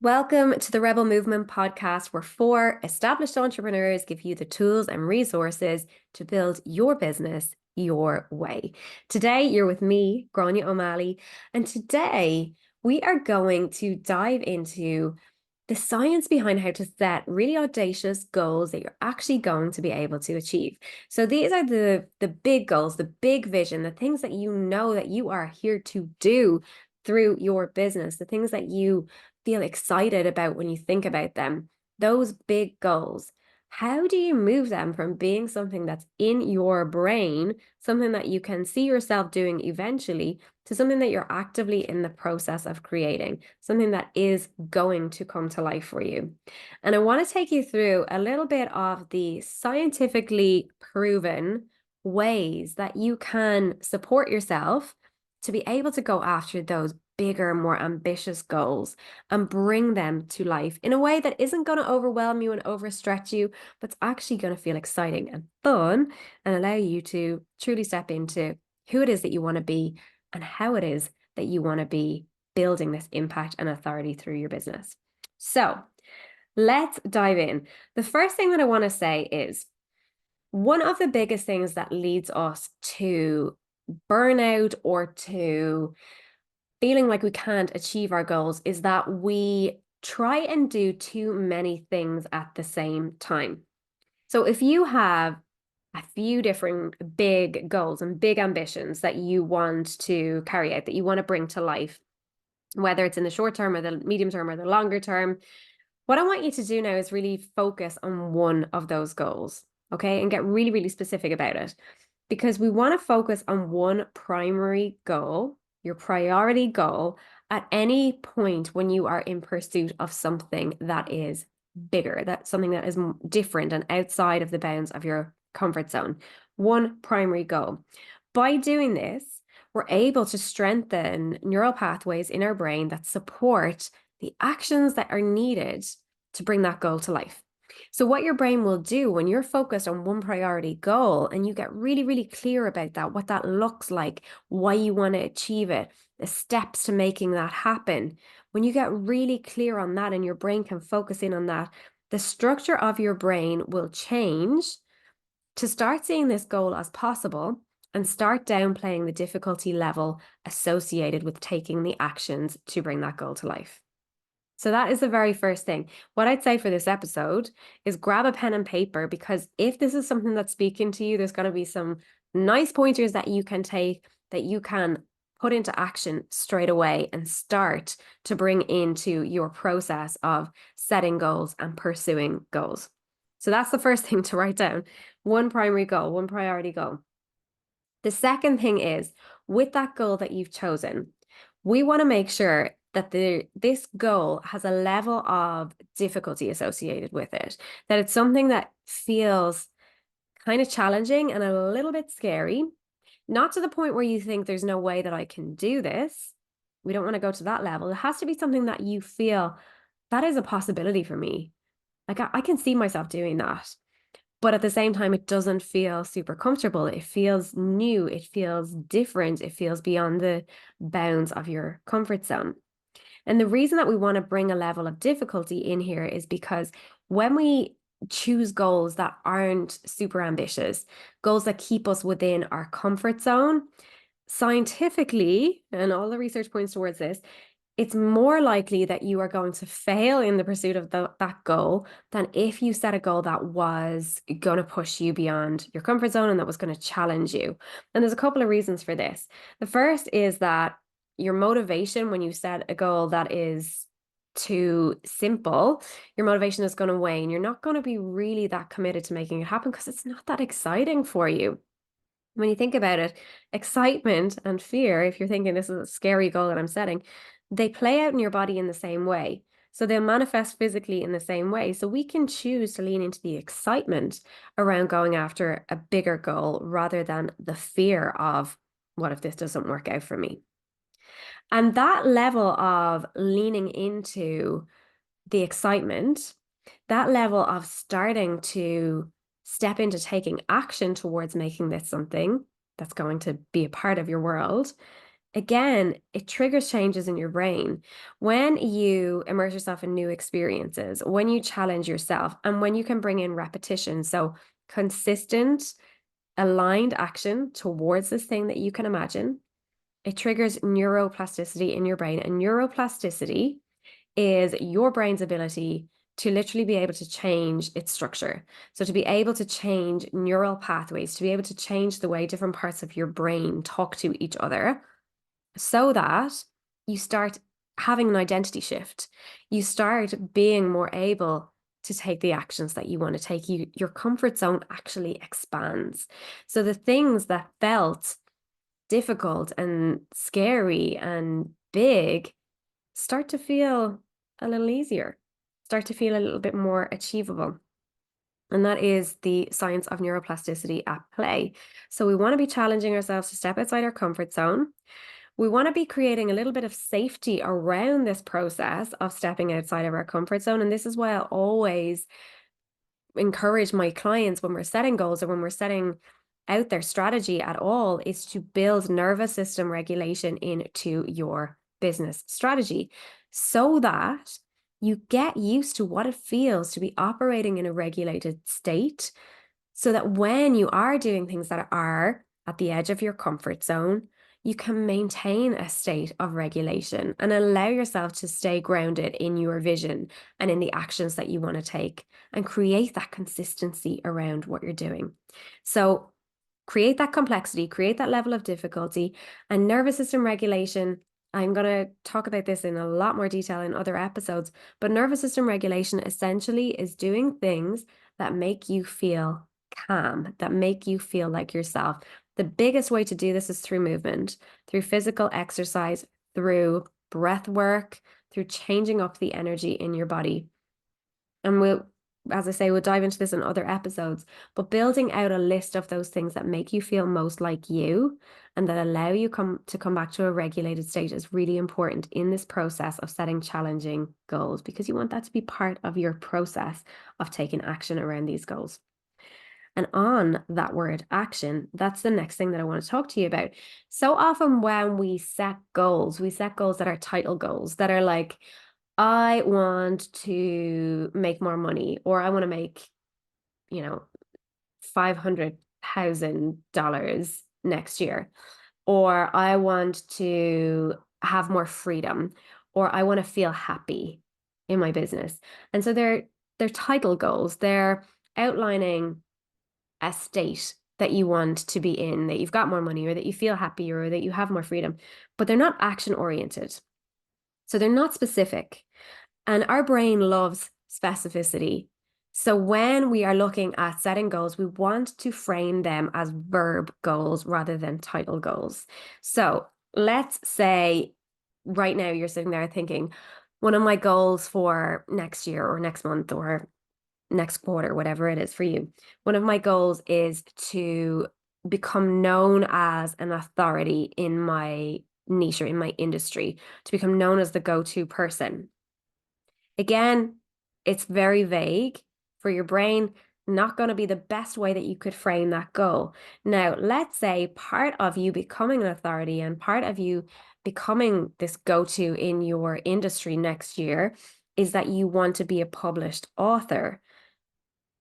Welcome to the Rebel Movement podcast, where four established entrepreneurs give you the tools and resources to build your business your way. Today, you're with me, Gráinne O'Malley, and today we are going to dive into the science behind how to set really audacious goals that you're actually going to be able to achieve. So these are the big goals, the big vision, the things that you know that you are here to do through your business, the things that you feel excited about when you think about them, those big goals. How do you move them from being something that's in your brain, something that you can see yourself doing eventually, to something that you're actively in the process of creating, something that is going to come to life for you? And I want to take you through a little bit of the scientifically proven ways that you can support yourself to be able to go after those bigger, more ambitious goals and bring them to life in a way that isn't going to overwhelm you and overstretch you, but it's actually going to feel exciting and fun and allow you to truly step into who it is that you want to be and how it is that you want to be building this impact and authority through your business. So let's dive in. The first thing that I want to say is one of the biggest things that leads us to burnout or to feeling like we can't achieve our goals is that we try and do too many things at the same time. So if you have a few different big goals and big ambitions that you want to carry out, that you want to bring to life, whether it's in the short term or the medium term or the longer term, what I want you to do now is really focus on one of those goals, okay? And get really, really specific about it, because we want to focus on one primary goal, your priority goal, at any point when you are in pursuit of something that is bigger, that's something that is different and outside of the bounds of your comfort zone. One primary goal. By doing this, we're able to strengthen neural pathways in our brain that support the actions that are needed to bring that goal to life. So what your brain will do when you're focused on one priority goal and you get really, really clear about that, what that looks like, why you want to achieve it, the steps to making that happen. When you get really clear on that and your brain can focus in on that, the structure of your brain will change to start seeing this goal as possible and start downplaying the difficulty level associated with taking the actions to bring that goal to life. So that is the very first thing. What I'd say for this episode is grab a pen and paper, because if this is something that's speaking to you, there's going to be some nice pointers that you can take, that you can put into action straight away and start to bring into your process of setting goals and pursuing goals. So that's the first thing to write down. One primary goal, one priority goal. The second thing is, with that goal that you've chosen, we want to make sure that this goal has a level of difficulty associated with it, that it's something that feels kind of challenging and a little bit scary, not to the point where you think there's no way that I can do this. We don't want to go to that level. It has to be something that you feel that is a possibility for me. Like I can see myself doing that. But at the same time, it doesn't feel super comfortable. It feels new. It feels different. It feels beyond the bounds of your comfort zone. And the reason that we want to bring a level of difficulty in here is because when we choose goals that aren't super ambitious, goals that keep us within our comfort zone, scientifically, and all the research points towards this, it's more likely that you are going to fail in the pursuit of that goal than if you set a goal that was going to push you beyond your comfort zone and that was going to challenge you. And there's a couple of reasons for this. The first is that your motivation when you set a goal that is too simple, your motivation is going to wane. You're not going to be really that committed to making it happen because it's not that exciting for you. When you think about it, excitement and fear, if you're thinking this is a scary goal that I'm setting, they play out in your body in the same way. So they'll manifest physically in the same way. So we can choose to lean into the excitement around going after a bigger goal rather than the fear of, what if this doesn't work out for me? And that level of leaning into the excitement, that level of starting to step into taking action towards making this something that's going to be a part of your world, again, it triggers changes in your brain. When you immerse yourself in new experiences, when you challenge yourself, and when you can bring in repetition, so consistent, aligned action towards this thing that you can imagine, it triggers neuroplasticity in your brain. And neuroplasticity is your brain's ability to literally be able to change its structure. So to be able to change neural pathways, to be able to change the way different parts of your brain talk to each other, so that you start having an identity shift. You start being more able to take the actions that you want to take. Your comfort zone actually expands. So the things that felt difficult and scary and big start to feel a little easier, start to feel a little bit more achievable. And that is the science of neuroplasticity at play. So we want to be challenging ourselves to step outside our comfort zone. We want to be creating a little bit of safety around this process of stepping outside of our comfort zone. And this is why I always encourage my clients when we're setting goals or when we're setting out their strategy at all is to build nervous system regulation into your business strategy so that you get used to what it feels to be operating in a regulated state, so that when you are doing things that are at the edge of your comfort zone, you can maintain a state of regulation and allow yourself to stay grounded in your vision and in the actions that you want to take, and create that consistency around what you're doing. So create that complexity, create that level of difficulty. And nervous system regulation, I'm going to talk about this in a lot more detail in other episodes, but nervous system regulation essentially is doing things that make you feel calm, that make you feel like yourself. The biggest way to do this is through movement, through physical exercise, through breath work, through changing up the energy in your body. And as I say, we'll dive into this in other episodes, but building out a list of those things that make you feel most like you and that allow you to come back to a regulated state is really important in this process of setting challenging goals, because you want that to be part of your process of taking action around these goals. And on that word action, that's the next thing that I want to talk to you about. So often when we set goals that are title goals that are like, I want to make more money, or I want to make, $500,000 next year, or I want to have more freedom, or I want to feel happy in my business. And so they're title goals. They're outlining a state that you want to be in, that you've got more money, or that you feel happier, or that you have more freedom, but they're not action oriented. So they're not specific. And our brain loves specificity. So when we are looking at setting goals, we want to frame them as verb goals rather than title goals. So let's say right now you're sitting there thinking, one of my goals for next year or next month or next quarter, whatever it is for you, one of my goals is to become known as an authority in my niche or in my industry, to become known as the go-to person. Again, it's very vague for your brain, not going to be the best way that you could frame that goal. Now, let's say part of you becoming an authority and part of you becoming this go-to in your industry next year is that you want to be a published author.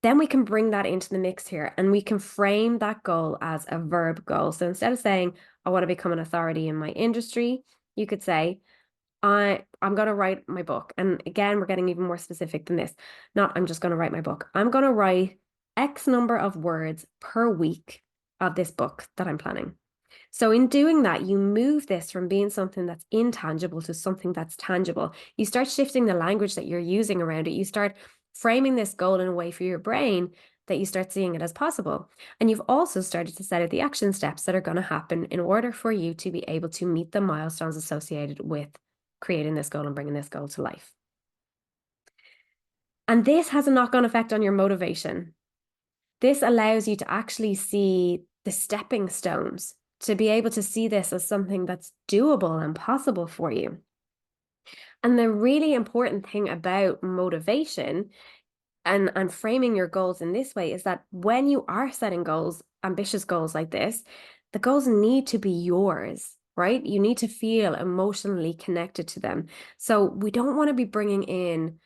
Then we can bring that into the mix here and we can frame that goal as a verb goal. So instead of saying, I want to become an authority in my industry, you could say, I'm going to write my book. And again, we're getting even more specific than this. Not, I'm just going to write my book. I'm going to write X number of words per week of this book that I'm planning. So in doing that, you move this from being something that's intangible to something that's tangible. You start shifting the language that you're using around it. You start framing this goal in a way for your brain that you start seeing it as possible. And you've also started to set out the action steps that are going to happen in order for you to be able to meet the milestones associated with creating this goal and bringing this goal to life. And this has a knock-on effect on your motivation. This allows you to actually see the stepping stones, to be able to see this as something that's doable and possible for you. And the really important thing about motivation and framing your goals in this way is that when you are setting goals, ambitious goals like this, the goals need to be yours. right? You need to feel emotionally connected to them. So we don't want to be bringing in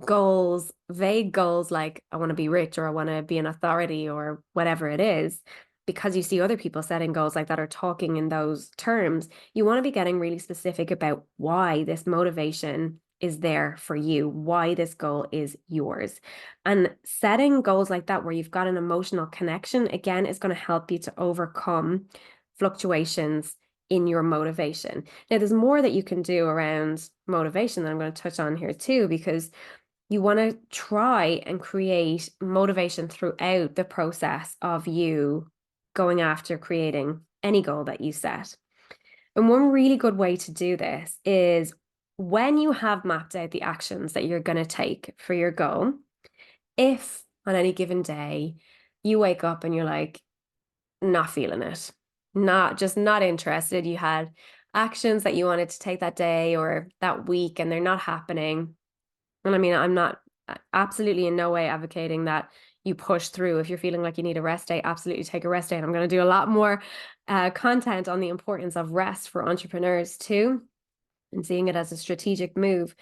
goals, vague goals like I want to be rich or I want to be an authority or whatever it is, because you see other people setting goals like that or talking in those terms. You want to be getting really specific about why this motivation is there for you, why this goal is yours. And setting goals like that where you've got an emotional connection, again, is going to help you to overcome fluctuations in your motivation. Now, there's more that you can do around motivation that I'm going to touch on here too, because you want to try and create motivation throughout the process of you going after creating any goal that you set. And one really good way to do this is when you have mapped out the actions that you're going to take for your goal, if on any given day you wake up and you're like, not feeling it, not interested, you had actions that you wanted to take that day or that week and they're not happening. And I mean, I'm not absolutely in no way advocating that you push through. If you're feeling like you need a rest day, absolutely take a rest day. And I'm going to do a lot more content on the importance of rest for entrepreneurs too, and seeing it as a strategic move.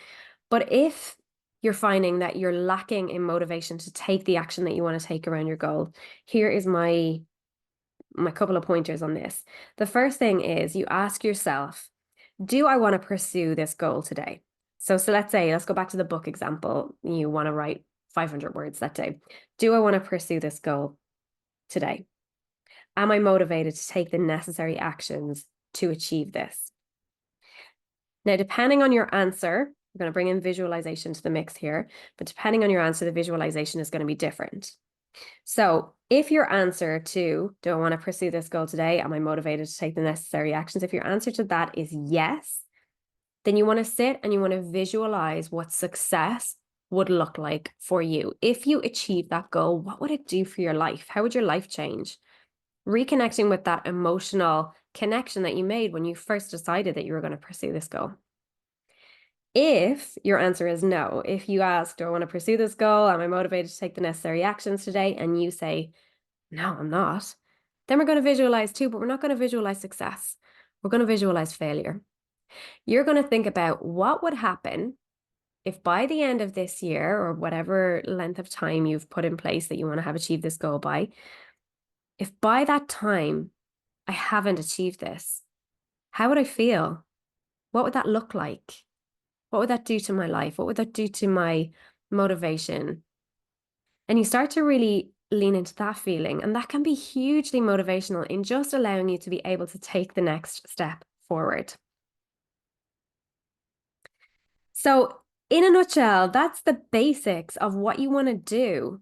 But if you're finding that you're lacking in motivation to take the action that you want to take around your goal, here is my couple of pointers on this. The first thing is you ask yourself, do I want to pursue this goal today? So let's go back to the book example. You want to write 500 words that day. Do I want to pursue this goal today? Am I motivated to take the necessary actions to achieve this? Now, depending on your answer, we're going to bring in visualization to the mix here, but depending on your answer, the visualization is going to be different. So if your answer to, do I want to pursue this goal today? Am I motivated to take the necessary actions? If your answer to that is yes, then you want to sit and you want to visualize what success would look like for you. If you achieve that goal, what would it do for your life? How would your life change? Reconnecting with that emotional connection that you made when you first decided that you were going to pursue this goal. If your answer is no, if you ask, do I want to pursue this goal? Am I motivated to take the necessary actions today? And you say, no, I'm not. Then we're going to visualize too, but we're not going to visualize success. We're going to visualize failure. You're going to think about what would happen if by the end of this year or whatever length of time you've put in place that you want to have achieved this goal by, if by that time I haven't achieved this, how would I feel? What would that look like? What would that do to my life? What would that do to my motivation? And you start to really lean into that feeling. And that can be hugely motivational in just allowing you to be able to take the next step forward. So, in a nutshell, that's the basics of what you want to do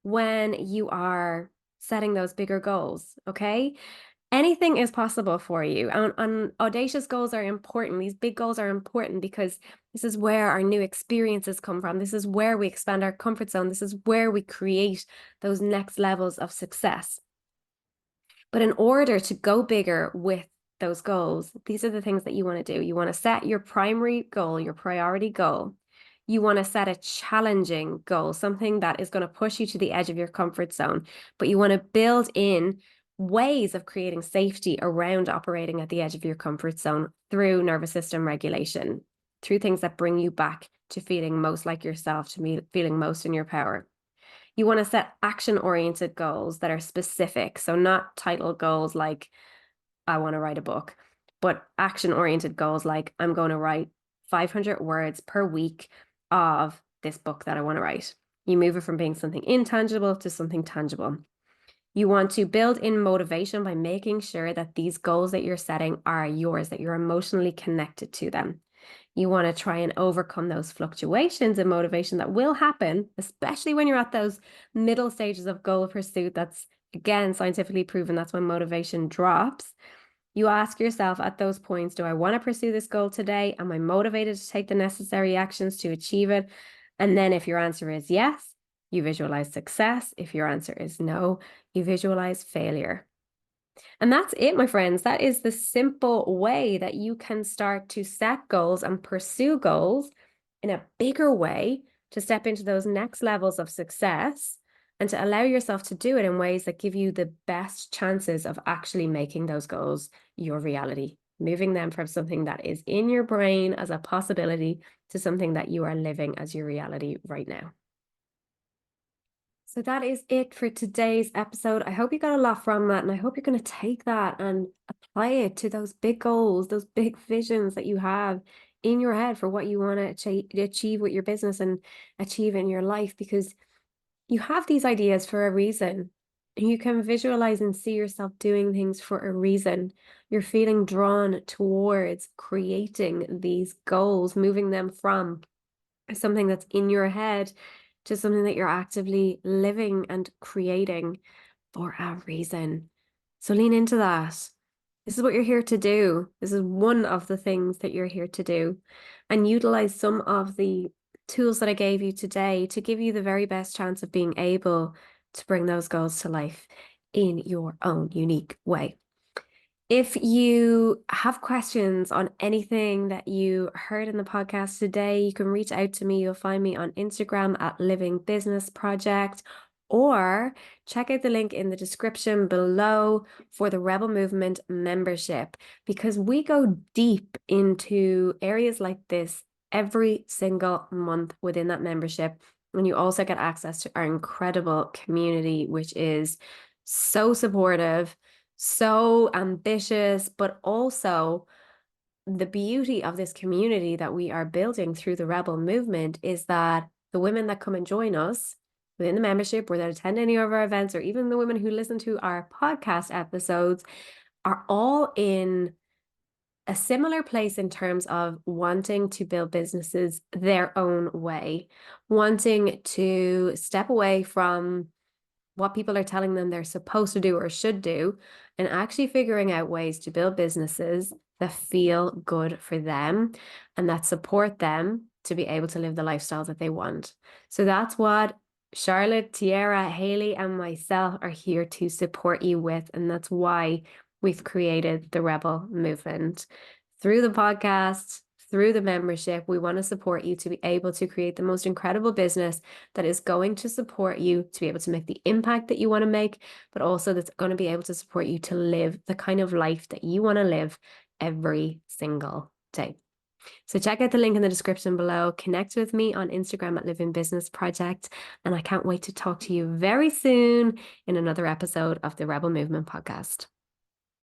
when you are setting those bigger goals. Okay. Anything is possible for you. And audacious goals are important. These big goals are important because this is where our new experiences come from. This is where we expand our comfort zone. This is where we create those next levels of success. But in order to go bigger with those goals, these are the things that you want to do. You want to set your primary goal, your priority goal. You want to set a challenging goal, something that is going to push you to the edge of your comfort zone, but you want to build in ways of creating safety around operating at the edge of your comfort zone through nervous system regulation, through things that bring you back to feeling most like yourself, to feeling most in your power. You want to set action-oriented goals that are specific. So not title goals like I want to write a book, but action-oriented goals like I'm going to write 500 words per week of this book that I want to write. You move it from being something intangible to something tangible. You want to build in motivation by making sure that these goals that you're setting are yours, that you're emotionally connected to them. You want to try and overcome those fluctuations in motivation that will happen, especially when you're at those middle stages of goal pursuit. That's, again, scientifically proven. That's when motivation drops. You ask yourself at those points, do I want to pursue this goal today? Am I motivated to take the necessary actions to achieve it? And then if your answer is yes, you visualize success. If your answer is no, you visualize failure. And that's it, my friends. That is the simple way that you can start to set goals and pursue goals in a bigger way to step into those next levels of success and to allow yourself to do it in ways that give you the best chances of actually making those goals your reality moving them from something that is in your brain as a possibility to something that you are living as your reality right now. So that is it for today's episode. I hope you got a lot from that, and I hope you're going to take that and apply it to those big goals, those big visions that you have in your head for what you want to achieve with your business and achieve in your life, because you have these ideas for a reason. You can visualize and see yourself doing things for a reason. You're feeling drawn towards creating these goals, moving them from something that's in your head to something that you're actively living and creating for a reason. So lean into that. This is what you're here to do. This is one of the things that you're here to do. And utilize some of the tools that I gave you today to give you the very best chance of being able to bring those goals to life in your own unique way. If you have questions on anything that you heard in the podcast today, you can reach out to me. You'll find me on Instagram at Living Business Project, or check out the link in the description below for the Rebel Movement membership, because we go deep into areas like this every single month within that membership. And you also get access to our incredible community, which is so supportive, so ambitious, but also the beauty of this community that we are building through the Rebel Movement is that the women that come and join us within the membership, or that attend any of our events, or even the women who listen to our podcast episodes, are all in a similar place in terms of wanting to build businesses their own way, wanting to step away from what people are telling them they're supposed to do or should do, and actually figuring out ways to build businesses that feel good for them and that support them to be able to live the lifestyle that they want. So that's what Charlotte, Tiara, Haley, and myself are here to support you with. And that's why we've created the Rebel Movement. Through the podcast, through the membership, we want to support you to be able to create the most incredible business that is going to support you to be able to make the impact that you want to make, but also that's going to be able to support you to live the kind of life that you want to live every single day. So check out the link in the description below. Connect with me on Instagram at Living Business Project. And I can't wait to talk to you very soon in another episode of the Rebel Movement podcast.